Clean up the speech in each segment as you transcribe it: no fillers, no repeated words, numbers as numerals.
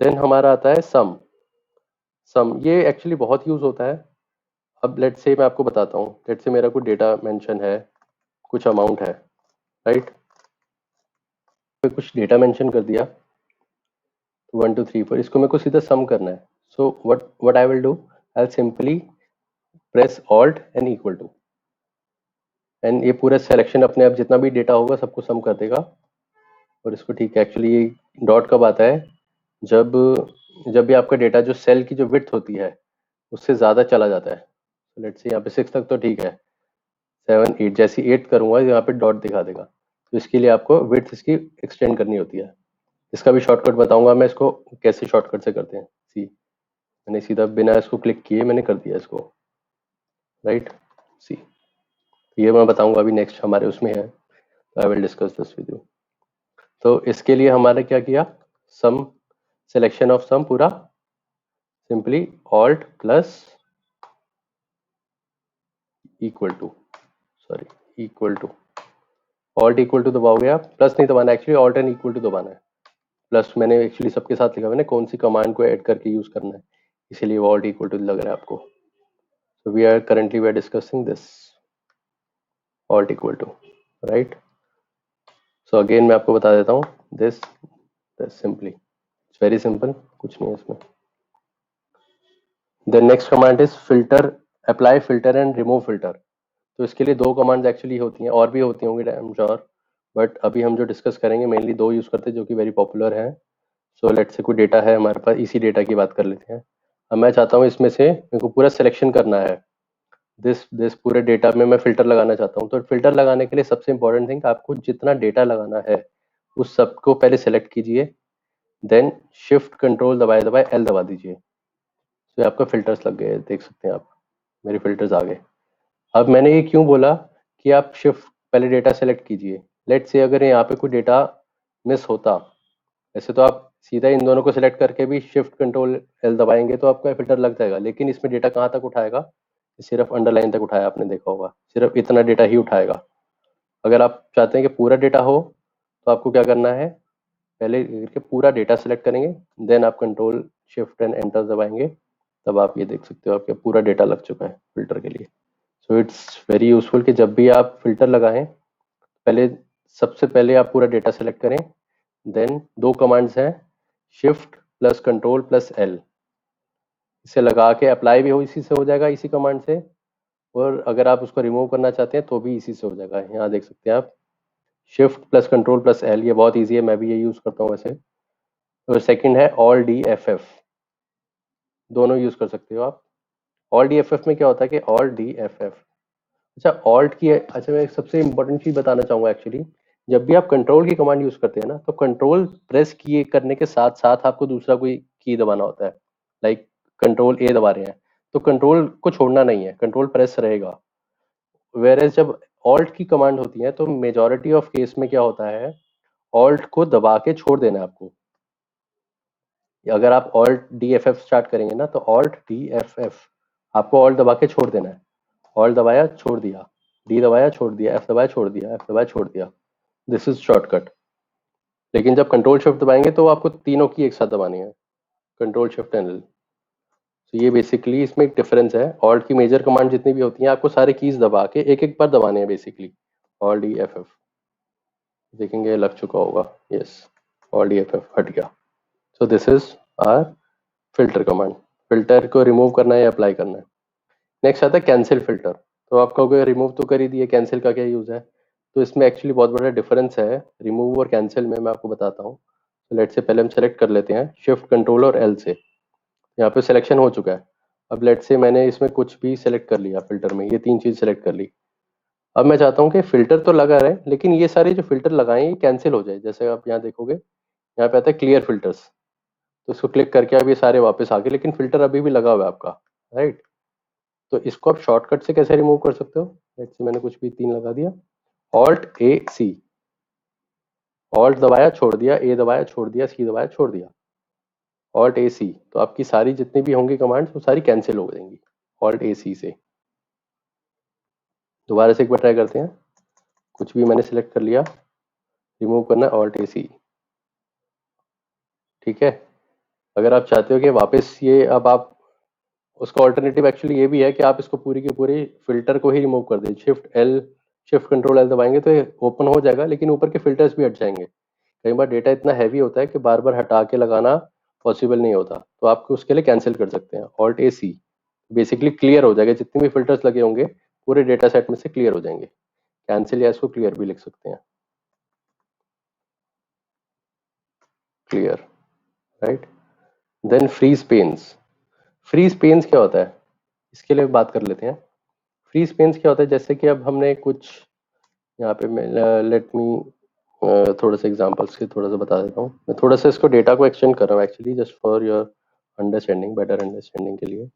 Then हमारा आता है सम। ये एक्चुअली बहुत यूज होता है। अब लेट्स से मैं आपको बताता हूँ, लेट्स से मेरा कोई डेटा मेंशन है, कुछ अमाउंट है, राइट। कुछ डेटा मेंशन कर दिया 1 2 3 4, इसको मेरे को सीधा सम करना है। So what I will do, I will simply press alt and equal to, and ये पूरा सिलेक्शन अपने आप जितना भी डेटा होगा सबको सम कर देगा। और इसको ठीक है, एक्चुअली ये डॉट कब आता है, जब जब भी आपका डेटा जो सेल की जो विड्थ होती है उससे ज़्यादा चला जाता है। लेट्स से यहाँ पे 6 तक तो ठीक है, 7 8 जैसी 8 करूँगा यहाँ पे डॉट दिखा देगा। तो इसके लिए आपको विड्थ इसकी एक्सटेंड करनी होती है। इसका भी शॉर्टकट बताऊंगा मैं, इसको कैसे शॉर्टकट से करते हैं। सी, मैंने सीधा बिना इसको क्लिक किए मैंने कर दिया इसको, राइट। सी, ये मैं बताऊंगा अभी नेक्स्ट हमारे उसमें है, तो I will discuss this with you. तो इसके लिए हमारे क्या किया, सम, सिलेक्शन ऑफ सम पूरा simply alt plus equal to, sorry equal to, alt equal to दबाओगे आप, प्लस नहीं दबाना actually, alt and equal to दबाना है। प्लस मैंने एक्चुअली सबके साथ लिखा, मैंने कौन सी कमांड को ऐड करके यूज करना है, इसीलिए वो ऑल्ट इक्वल टू लग रहा है आपको। So we are discussing this alt equal to, right. So again मैं आपको बता देता हूँ, this simply it's very simple, कुछ नहीं है इसमें। Then next command is filter, apply filter and remove filter. तो इसके लिए दो कमांड्स एक्चुअली होती हैं, और भी होती होंगी आई एम श्योर, बट अभी हम जो डिस्कस करेंगे मेनली दो यूज करते हैं जो कि वेरी पॉपुलर है। सो लेट्स से कोई डेटा है हमारे पास, इसी डेटा की बात कर लेते हैं। अब मैं चाहता हूँ इसमें से मेरे को पूरा सिलेक्शन करना है, दिस पूरे डेटा में मैं फिल्टर लगाना चाहता हूँ। तो फिल्टर लगाने के लिए सबसे इंपॉर्टेंट थिंग, आपको जितना डेटा लगाना है उस सबको पहले सेलेक्ट कीजिए, देन शिफ्ट कंट्रोल दबाए दबाए एल दबा दीजिए। तो आपका फिल्टर्स लग गए, देख सकते हैं आप मेरे फिल्टर्स आ गए। अब मैंने ये क्यों बोला कि आप शिफ्ट पहले डेटा सेलेक्ट कीजिए, लेट्स से अगर यहाँ पे कोई डेटा मिस होता, वैसे तो आप सीधा इन दोनों को सिलेक्ट करके भी शिफ्ट कंट्रोल एल दबाएंगे तो आपका फिल्टर लग जाएगा, लेकिन इसमें डेटा कहाँ तक उठाएगा, सिर्फ अंडरलाइन तक उठाया, आपने देखा होगा सिर्फ इतना डेटा ही उठाएगा। अगर आप चाहते हैं कि पूरा डेटा हो तो आपको क्या करना है, पहले करके पूरा डेटा सेलेक्ट करेंगे, देन आप कंट्रोल शिफ्ट एंड एंटर दबाएंगे, तब आप ये देख सकते हो आपका पूरा डेटा लग चुका है फिल्टर के लिए। सो इट्स वेरी यूजफुल कि जब भी आप फिल्टर लगाएं, पहले सबसे पहले आप पूरा डेटा सेलेक्ट करें, देन दो कमांड्स हैं, shift plus control plus L, इसे लगा के अप्लाई भी हो इसी से हो जाएगा, इसी कमांड से, और अगर आप उसको रिमूव करना चाहते हैं तो भी इसी से हो जाएगा। यहाँ देख सकते हैं आप, shift plus control plus L, ये बहुत ईजी है, मैं भी ये यूज़ करता हूँ वैसे। और सेकंड है ऑल डी एफ एफ, दोनों यूज़ कर सकते हो आप। ऑल डी एफ एफ में क्या होता है कि ऑल डी एफ एफ, अच्छा ऑल्ट की, अच्छा मैं एक सबसे इंपॉर्टेंट चीज़ बताना चाहूँगा एक्चुअली, जब भी आप कंट्रोल की कमांड यूज़ करते हैं ना, तो कंट्रोल प्रेस किए करने के साथ साथ आपको दूसरा कोई की दबाना होता है, लाइक कंट्रोल ए दबा रहे हैं तो कंट्रोल को छोड़ना नहीं है, कंट्रोल प्रेस रहेगा। वेरेज जब ऑल्ट की कमांड होती है तो मेजॉरिटी ऑफ केस में क्या होता है, ऑल्ट को दबा के छोड़ देना है आपको। अगर आप alt D F F start करेंगे ना, तो ऑल्ट डी एफ एफ आपको ऑल्ट दबा के छोड़ देना है, ऑल्ट दबाया छोड़ दिया, डी दबाया छोड़ दिया, एफ दबाया छोड़ दिया, एफ दबाया छोड़ दिया, दिस इज शॉर्टकट। लेकिन जब कंट्रोल शिफ्ट दबाएंगे तो आपको तीनों की एक साथ दबानी है, कंट्रोल शिफ्ट एंड एल। तो ये बेसिकली इसमें एक डिफरेंस है, ऑल्ट की मेजर कमांड जितनी भी होती हैं आपको सारे कीज दबा के एक एक बार दबाने हैं basically. Alt D F F देखेंगे लग चुका होगा, yes, alt D F F हट गया। So this is our filter command, filter को रिमूव करना है या अप्लाई करना है। नेक्स्ट आता है कैंसिल फिल्टर। तो आपका कोई रिमूव तो कर ही दिए, कैंसिल का क्या यूज़ है, तो इसमें एक्चुअली बहुत बड़ा डिफरेंस है रिमूव और कैंसिल में, मैं आपको बताता हूँ। तो लेट से पहले हम सेलेक्ट कर लेते हैं शिफ्ट कंट्रोल और एल से, यहाँ पे सिलेक्शन हो चुका है। अब लेट से मैंने इसमें कुछ भी सिलेक्ट कर लिया फिल्टर में, ये तीन चीज़ सेलेक्ट कर ली। अब मैं चाहता हूँ कि फिल्टर तो लगा रहे लेकिन ये सारे जो फिल्टर लगाए ये कैंसिल हो जाए। जैसे आप यहाँ देखोगे, यहाँ पे आता है क्लियर फिल्टर्स, तो इसको क्लिक करके अब ये सारे वापस आ गए, लेकिन फिल्टर अभी भी लगा हुआ है आपका, राइट। तो इसको आप शॉर्टकट से कैसे रिमूव कर सकते हो, लेट्स से मैंने कुछ भी तीन लगा दिया, ऑल्ट ए सी, ऑल्ट दबाया छोड़ दिया, ए दबाया छोड़ दिया, सी दबाया छोड़ दिया, ऑल्ट ए सी, तो आपकी सारी जितनी भी होंगी कमांड्स वो सारी कैंसिल हो जाएंगी ऑल्ट ए सी से। दोबारा से एक बार ट्राई करते हैं, कुछ भी मैंने सिलेक्ट कर लिया, रिमूव करना है ऑल्ट ए सी, ठीक है। अगर आप चाहते हो कि वापस ये अब आप उसका ऑल्टरनेटिव एक्चुअली ये भी है कि आप इसको पूरी की पूरी फिल्टर को ही रिमूव कर दें। शिफ्ट कंट्रोल एल दबाएंगे तो ये ओपन हो जाएगा, लेकिन ऊपर के फिल्टर्स भी हट जाएंगे। कई बार डेटा इतना हैवी होता है कि बार बार हटा के लगाना पॉसिबल नहीं होता, तो आप उसके लिए कैंसिल कर सकते हैं ऑल्ट ए सी। बेसिकली क्लियर हो जाएगा, जितने भी फिल्टर्स लगे होंगे पूरे डेटा सेट में से क्लियर हो जाएंगे। कैंसिल या इसको क्लियर भी लिख सकते हैं, clear, right. Then freeze panes. Freeze panes क्या होता है, इसके लिए बात कर लेते हैं। फ्रीज पेन्स क्या होता है, जैसे कि अब हमने कुछ यहाँ पे लेट मी थोड़ा सा एग्जांपल्स के थोड़ा सा बता देता हूँ। मैं थोड़ा सा इसको डेटा को एक्सटेंड कर रहा हूँ actually, just for your understanding, better understanding के लिए।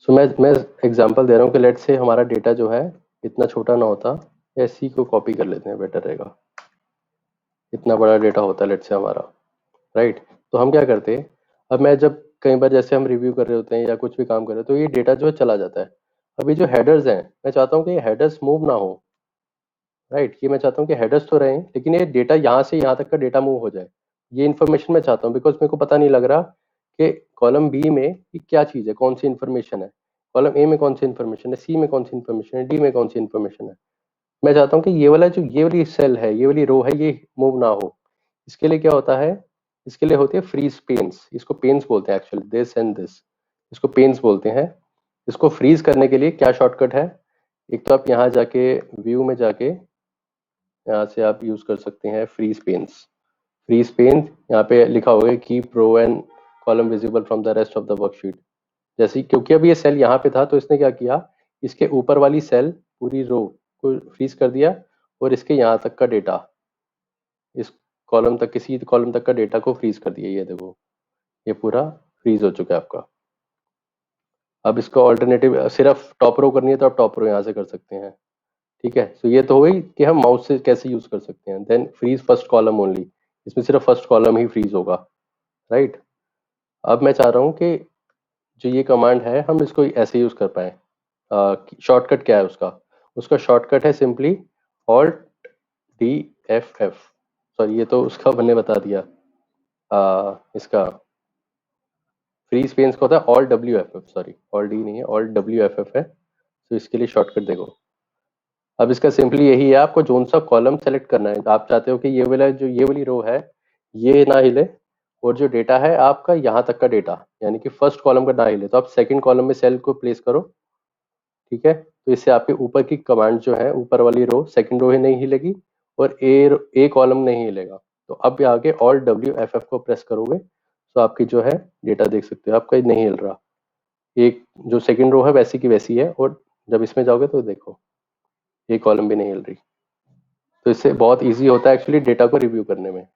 सो मैं एग्जांपल दे रहा हूँ कि लेट से हमारा डेटा जो है इतना छोटा ना होता, ऐसी को कॉपी कर लेते हैं, बेटर रहेगा। इतना बड़ा डेटा होता है लेट से हमारा, राइट। तो हम क्या करते हैं, अब मैं जब कई बार जैसे हम रिव्यू कर रहे होते हैं या कुछ भी काम कर रहे हैं, तो ये डेटा जो है चला जाता है। अभी जो हेडर्स हैं, मैं चाहता हूँ कि ये हेडर्स मूव ना हो, राइट। ये मैं चाहता हूँ कि हेडर्स तो रहें, लेकिन ये डेटा यहाँ से यहाँ तक का डेटा मूव हो जाए। ये इन्फॉर्मेशन मैं चाहता हूँ, बिकॉज मेरे को पता नहीं लग रहा कि कॉलम बी में ये क्या चीज़ है, कौन सी इन्फॉर्मेशन है, कॉलम ए में कौन सी इन्फॉर्मेशन है, सी में कौन सी इन्फॉर्मेशन है, डी में कौन सी इन्फॉर्मेशन है। मैं चाहता हूँ कि ये वाला जो ये वाली सेल है, ये वाली रो है, ये मूव ना हो। इसके लिए क्या होता है, इसके लिए होती है फ्रीज पेन्स। इसको पेन्स बोलते हैं एक्चुअली, दिस एंड दिस, इसको पेन्स बोलते हैं। इसको फ्रीज करने के लिए क्या शॉर्टकट है, एक तो आप यहाँ जाके व्यू में जाके यहाँ से आप यूज कर सकते हैं फ्रीज पेन्स। फ्रीज पेन यहाँ पे लिखा होगा keep row and column visible from the rest of the worksheet. जैसे क्योंकि अब ये सेल यहाँ पे था, तो इसने क्या किया, इसके ऊपर वाली सेल पूरी रो को फ्रीज कर दिया, और इसके यहाँ तक का डेटा, इस कॉलम तक, किसी कॉलम तक का डेटा को फ्रीज कर दिया। ये देखो, ये पूरा फ्रीज हो चुका है आपका। अब इसका ऑल्टरनेटिव सिर्फ टॉप रो करनी है तो आप टॉप रो यहाँ से कर सकते हैं, ठीक है। तो ये तो हो गई कि हम माउस से कैसे यूज कर सकते हैं। Then freeze first column only, इसमें सिर्फ फर्स्ट कॉलम ही फ्रीज होगा, राइट। अब मैं चाह रहा हूँ कि जो ये कमांड है हम इसको ऐसे यूज कर पाए। शॉर्टकट क्या है उसका, उसका शॉर्टकट है simply alt D F F. Sorry, ये तो उसका मैंने बता दिया। इसका फ्री स्पेस का होता है alt W F F, sorry alt D नहीं है, ऑल्ट डब्ल्यू एफ एफ है। तो इसके लिए शॉर्टकट देखो। अब इसका सिंपली यही है, आपको जोन सा कॉलम सेलेक्ट करना है। आप चाहते हो कि ये वाला जो ये वाली रो है ये ना हिले, और जो डेटा है आपका यहाँ तक का डेटा, यानी कि फर्स्ट कॉलम का ना हिले, तो आप सेकंड कॉलम में सेल को प्लेस करो, ठीक है। तो इससे आपके ऊपर की कमांड जो है, ऊपर वाली रो सेकंड रो ही नहीं हिलेगी, और ए कॉलम नहीं हिलेगा। तो अब आगे ऑल्ट डब्ल्यू एफ एफ को प्रेस करोगे तो आपकी जो है डेटा देख सकते हो, आपका ये नहीं हिल रहा। एक जो सेकंड रो है वैसी की वैसी है, और जब इसमें जाओगे तो देखो ये कॉलम भी नहीं हिल रही। तो इससे बहुत इजी होता है एक्चुअली डेटा को रिव्यू करने में।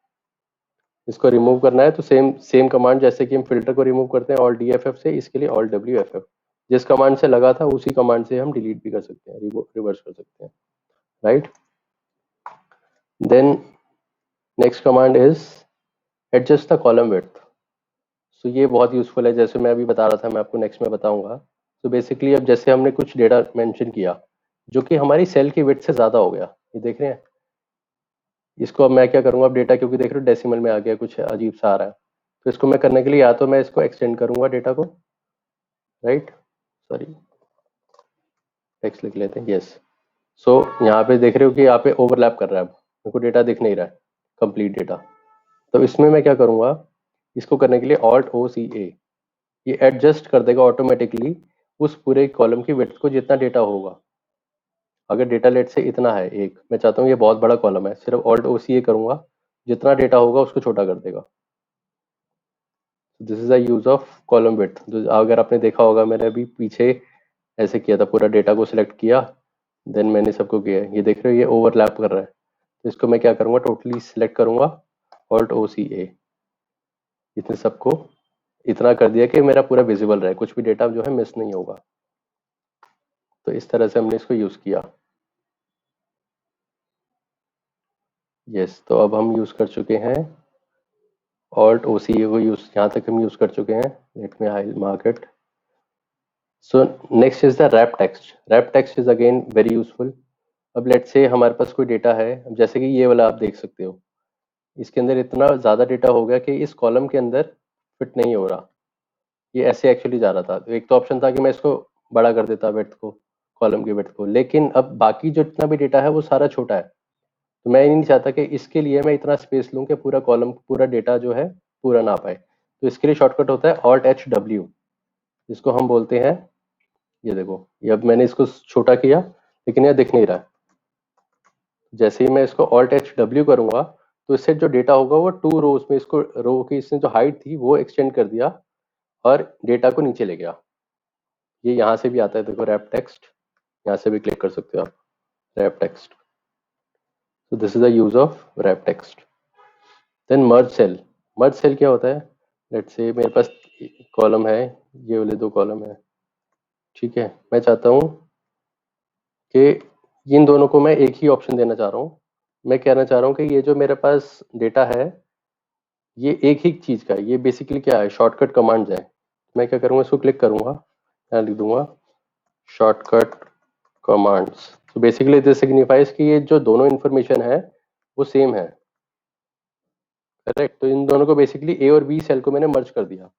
इसको रिमूव करना है तो सेम सेम कमांड जैसे कि हम फिल्टर को रिमूव करते हैं ऑल डी एफ एफ से, इसके लिए ऑल डब्ल्यू एफ एफ। जिस कमांड से लगा था उसी कमांड से हम डिलीट भी कर सकते हैं, रिवर्स कर सकते हैं, right. Then next command is adjust the column width. So ये बहुत यूजफुल है, जैसे मैं अभी बता रहा था, मैं आपको नेक्स्ट में बताऊंगा। तो बेसिकली अब जैसे हमने कुछ डेटा मेंशन किया जो कि हमारी सेल की विड्थ से ज़्यादा हो गया, ये देख रहे हैं। इसको अब मैं क्या करूंगा, अब डेटा क्योंकि देख रहे हो डेसिमल में आ गया, कुछ अजीब सा आ रहा है। तो इसको मैं करने के लिए या तो मैं इसको एक्सटेंड करूंगा डेटा को, राइट, सॉरी टेक्स्ट लिख लेते हैं, यस। सो यहाँ पे देख रहे हो कि यहाँ पे ओवरलैप कर रहा है, अब मेरे को डेटा दिख नहीं रहा है, कंप्लीट डेटा। तो इसमें मैं क्या करूंगा, इसको करने के लिए ऑल्ट ओ सी ए, ये एडजस्ट कर देगा ऑटोमेटिकली उस पूरे कॉलम की विड्थ को जितना डेटा होगा। अगर डेटा लेट से इतना है, एक मैं चाहता हूँ ये बहुत बड़ा कॉलम है, सिर्फ ऑल्ट ओ सी ए करूंगा, जितना डेटा होगा उसको छोटा कर देगा। This is the use of column width. अगर आपने देखा होगा, मैंने अभी पीछे ऐसे किया था, पूरा डेटा को सिलेक्ट किया, देन मैंने सबको किया, ये देख रहे हो ये ओवरलैप कर रहा है। तो इसको मैं क्या करूंगा, टोटली सिलेक्ट करूंगा, ऑल्ट ओ सी ए, इसने सबको इतना कर दिया कि मेरा पूरा विजिबल रहे, कुछ भी डेटा जो है मिस नहीं होगा। तो इस तरह से हमने इसको यूज किया। यस, तो अब हम यूज कर चुके हैं ऑल्ट ओ सी ए को, यूज यहाँ तक हम यूज कर चुके हैं। Let me hide mark it. So next is the wrap text. Wrap text is again very useful. अब लेट्स से हमारे पास कोई डेटा है, अब जैसे कि ये वाला आप देख सकते हो, इसके अंदर इतना ज़्यादा डेटा हो गया कि इस कॉलम के अंदर फिट नहीं हो रहा, ये ऐसे एक्चुअली जा रहा था। तो एक तो ऑप्शन था कि मैं इसको बड़ा कर देता विड्थ को, कॉलम की विड्थ को, लेकिन अब बाकी जो जितना भी डेटा है वो सारा छोटा है, तो मैं ये नहीं चाहता कि इसके लिए मैं इतना स्पेस लूँ कि पूरा कॉलम, पूरा डेटा जो है पूरा ना पाए। तो इसके लिए शॉर्टकट होता है Alt+H+W, जिसको हम बोलते हैं, ये देखो, ये अब मैंने इसको छोटा किया लेकिन यह दिख नहीं रहा है। जैसे ही मैं इसको Alt+H+W करूंगा तो इससे जो डेटा होगा वो 2 रोज में, इसको रो की इसने जो हाइट थी वो एक्सटेंड कर दिया और डेटा को नीचे ले गया। ये यहाँ से भी आता है, देखो रैप टेक्स्ट, यहाँ से भी क्लिक कर सकते हो आप, रैप टेक्स्ट। तो this is the use of wrap text. Then merge cell. Merge cell क्या होता है, लेट्स से मेरे पास कॉलम है, ये वाले 2 कॉलम है, ठीक है, मैं चाहता हूँ कि इन दोनों को मैं एक ही ऑप्शन देना चाह रहा हूँ। मैं कहना चाह रहा हूँ कि ये जो मेरे पास डेटा है ये एक ही चीज़ का है, ये बेसिकली क्या है, शॉर्टकट कमांड्स है। मैं क्या करूँगा, इसको क्लिक करूँगा, यहाँ लिख दूंगा शॉर्टकट कमांड्स। तो बेसिकली दिस सिग्निफाइज कि ये जो दोनों इन्फॉर्मेशन है वो सेम है, करेक्ट। तो इन दोनों को बेसिकली ए और बी सेल को मैंने मर्ज कर दिया।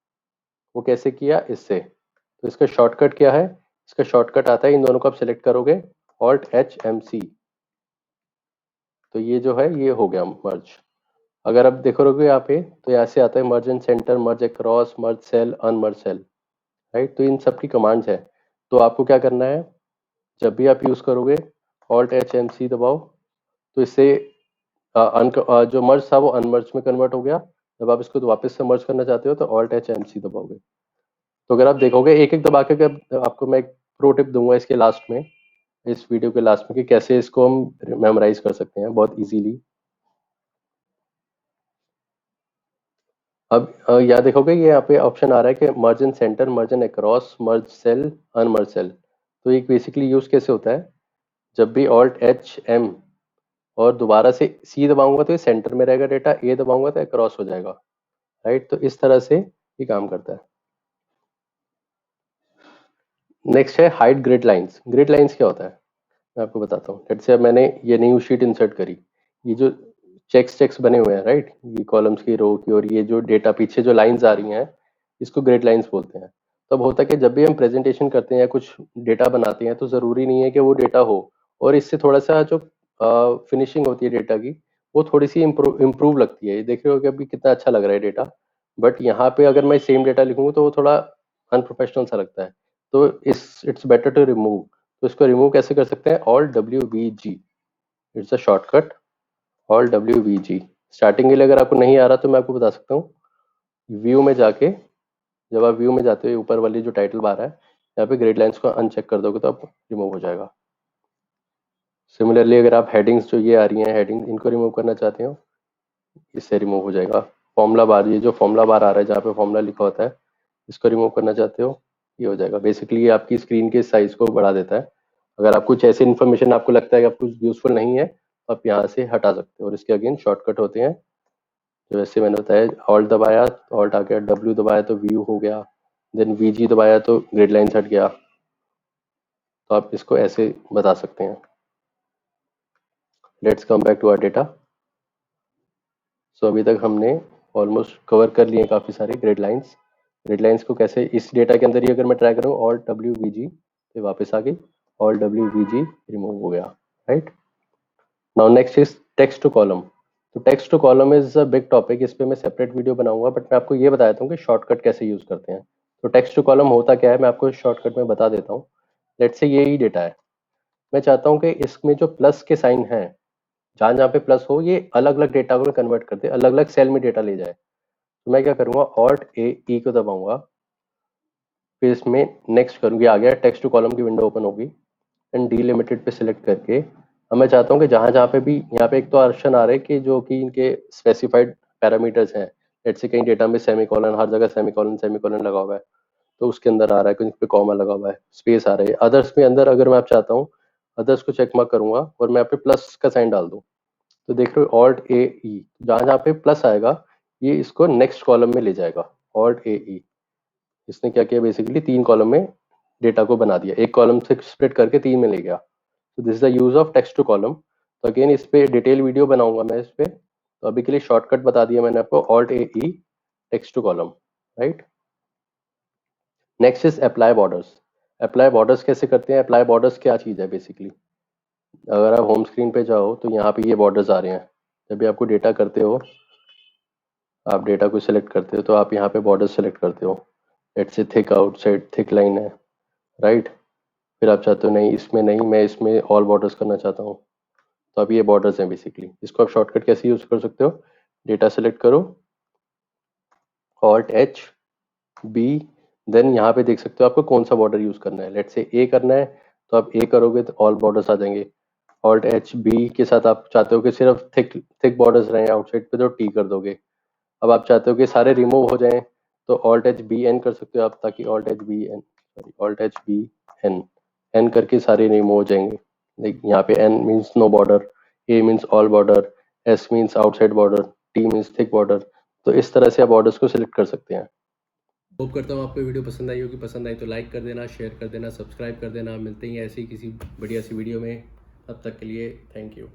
वो कैसे किया, इससे। तो इसका शॉर्टकट क्या है, इसका शॉर्टकट आता है, इन दोनों को आप सिलेक्ट करोगे Alt+H+MC, तो ये जो है ये हो गया मर्ज। अगर आप देखोगे यहाँ पे तो यहाँ से आता है merge in centre, merge across, merge cell, unmerge cell, right. तो इन सब की कमांड्स है। तो आपको क्या करना है, जब भी आप यूज करोगे Alt+H+MC दबाओ, तो इससे जो मर्ज था वो अनमर्ज में कन्वर्ट हो गया। जब आप इसको वापस से मर्ज करना चाहते हो तो Alt+H+MC दबाओगे। तो अगर आप देखोगे एक एक दबा के, आपको मैं एक प्रो टिप दूंगा इसके लास्ट में, इस वीडियो के लास्ट में, कि कैसे इसको हम मेमोराइज कर सकते हैं बहुत इजीली। अब यहाँ देखोगे ये यहाँ पे ऑप्शन आ रहा है कि merge in centre, merge in across, merge cell, unmerge cell. तो ये बेसिकली यूज कैसे होता है, जब भी Alt+H+M और दोबारा से C दबाऊंगा तो ये सेंटर में रहेगा डेटा, A दबाऊंगा तो अक्रॉस हो जाएगा, राइट। तो इस तरह से ये काम करता है। नेक्स्ट है hide grid lines. Grid lines क्या होता है, मैं आपको बताता हूँ। लेट्स से अब मैंने ये न्यू शीट इंसर्ट करी, ये जो चेक्स बने हुए हैं, राइट, ये कॉलम्स की, रो की, और ये जो डेटा पीछे जो लाइंस आ रही हैं इसको ग्रिड लाइंस बोलते हैं। तब होता है कि जब भी हम प्रेजेंटेशन करते हैं या कुछ डेटा बनाते हैं तो ज़रूरी नहीं है कि वो डेटा हो, और इससे थोड़ा सा जो फिनिशिंग होती है डेटा की वो थोड़ी सी इम्प्रूव लगती है। ये देख रहे हो कि अभी कितना अच्छा लग रहा है डेटा, बट यहाँ पे अगर मैं सेम डेटा लिखूंगा तो वो थोड़ा अनप्रोफेशनल सा लगता है। तो इट्स बेटर टू रिमूव। तो इसको रिमूव कैसे कर सकते हैं, Alt+W+V+G, it's a shortcut, Alt+W+V+G। Starting के लिए अगर आपको नहीं आ रहा तो मैं आपको बता सकता हूँ, व्यू में जाके, जब आप व्यू में जाते हो ऊपर वाली जो टाइटल बार है यहाँ पे ग्रिड लाइंस को अनचेक कर दोगे तो आप रिमूव हो जाएगा। सिमिलरली अगर आप हेडिंग्स जो ये आ रही हैं हेडिंग, इनको रिमूव करना चाहते हो, इससे रिमूव हो जाएगा। फॉर्मूला बार, ये जो फॉर्मूला बार आ रहा है जहाँ पे फॉर्मूला लिखा होता है, इसको रिमूव करना चाहते हो, ये हो जाएगा। बेसिकली ये आपकी स्क्रीन के साइज को बढ़ा देता है। अगर आप कुछ ऐसी इन्फॉर्मेशन आपको लगता है कि आपको यूजफुल नहीं है तो आप यहाँ से हटा सकते हो, और इसके अगेन शॉर्टकट होते हैं। तो वैसे मैंने बताया, ऑल्ट दबाया तो ऑल्ट आ गया, डब्ल्यू दबाया तो व्यू हो गया, देन वीजी दबाया तो ग्रिड लाइंस हट गया। तो आप इसको ऐसे बता सकते हैं। Let's come back to our data. So अभी तक हमने ऑलमोस्ट कवर कर लिए काफ़ी सारे ग्रिड लाइंस। ग्रिड लाइंस को कैसे इस डेटा के अंदर ही अगर मैं ट्राई करूँ Alt+W+V+G तो वापस आ गई, Alt+W+V+G रिमूव हो गया, right. Now next is text to column. तो text to column is a big topic, इस पे मैं सेपरेट वीडियो बनाऊंगा, बट मैं आपको ये बता देता हूँ कि शॉर्टकट कैसे यूज करते हैं। तो टेक्स्ट टू कॉलम होता क्या है, मैं आपको शॉर्टकट में बता देता हूँ। लेट्स से ये ही डेटा है, मैं चाहता हूँ कि इसमें जो प्लस के साइन है, जहाँ जहाँ पे प्लस हो, ये अलग अलग डेटा को कन्वर्ट करते, अलग अलग सेल में डेटा ले जाए। तो मैं क्या करूँगा, Alt+A+E को दबाऊंगा, फिर इसमें नेक्स्ट करूँगी, आ गया टेक्स्ट टू कॉलम की विंडो ओपन होगी, एंड डीलिमिटेड पे सिलेक्ट करके अब मैं चाहता हूँ कि जहाँ जहाँ पे भी, यहाँ पे एक तो ऑप्शन आ रहा है कि जो कि इनके स्पेसिफाइड पैरामीटर्स हैं, लेट्स से कहीं डेटा में सेमीकोलन, हर जगह सेमीकोलन लगा हुआ है तो उसके अंदर आ रहा है, कहीं पे कॉमा लगा हुआ है, स्पेस आ रही है। अदर्स में अंदर अगर मैं आप चाहता हूँ, अदर्स को चेक मार्क करूंगा और मैं यहाँ पे प्लस का साइन डाल दूँ, तो देख रहे हो Alt+A+E, जहाँ जहाँ पे प्लस आएगा ये इसको नेक्स्ट कॉलम में ले जाएगा। Alt+A+E, इसने क्या किया, बेसिकली 3 कॉलम में डेटा को बना दिया, एक कॉलम से स्प्लिट करके 3 में ले गया। तो this is the use of text to column. तो अगेन इस पे डिटेल वीडियो बनाऊंगा मैं इस पे, तो अभी के लिए शॉर्टकट बता दिया मैंने आपको, alt A E text to column, right. Next is apply borders. Apply borders कैसे करते हैं? अप्लाई बॉर्डर्स क्या चीज़ है बेसिकली? अगर आप होम स्क्रीन पे जाओ तो यहाँ पे ये बॉर्डर्स आ रहे हैं। जब भी आपको डेटा करते हो, आप डेटा को सिलेक्ट करते हो तो आप यहाँ पे बॉर्डर सेलेक्ट करते हो। Let's say thick outside thick line है, राइट। फिर आप चाहते हो नहीं इसमें नहीं, मैं इसमें ऑल बॉर्डर्स करना चाहता हूँ, तो अब ये बॉर्डर्स हैं बेसिकली। इसको आप शॉर्टकट कैसे यूज कर सकते हो? डेटा सेलेक्ट करो, ऑल्ट एच बी, देन यहाँ पे देख सकते हो आपको कौन सा बॉर्डर यूज करना है। लेट्स से ए करना है तो आप ए करोगे तो ऑल बॉर्डर्स आ जाएंगे। ऑल्ट एच बी के साथ आप चाहते हो कि सिर्फ थिक थिक बॉर्डर्स रहें आउटसाइड पे, तो टी कर दोगे। अब आप चाहते हो कि सारे रिमूव हो जाएं तो ऑल्ट एच बी एन कर सकते हो आप, ताकि alt H B N, sorry alt H B N, N करके सारे रिमूव हो जाएंगे। लाइक यहाँ पे N means no border, A means all border, S means outside border, T means thick border. तो इस तरह से आप बॉर्डर्स को सिलेक्ट कर सकते हैं। होप करता हूँ आपको वीडियो पसंद आई होगी। पसंद आई तो लाइक कर देना, शेयर कर देना, सब्सक्राइब कर देना। मिलते हैं ऐसी किसी बढ़िया सी वीडियो में, तब तक के लिए थैंक यू।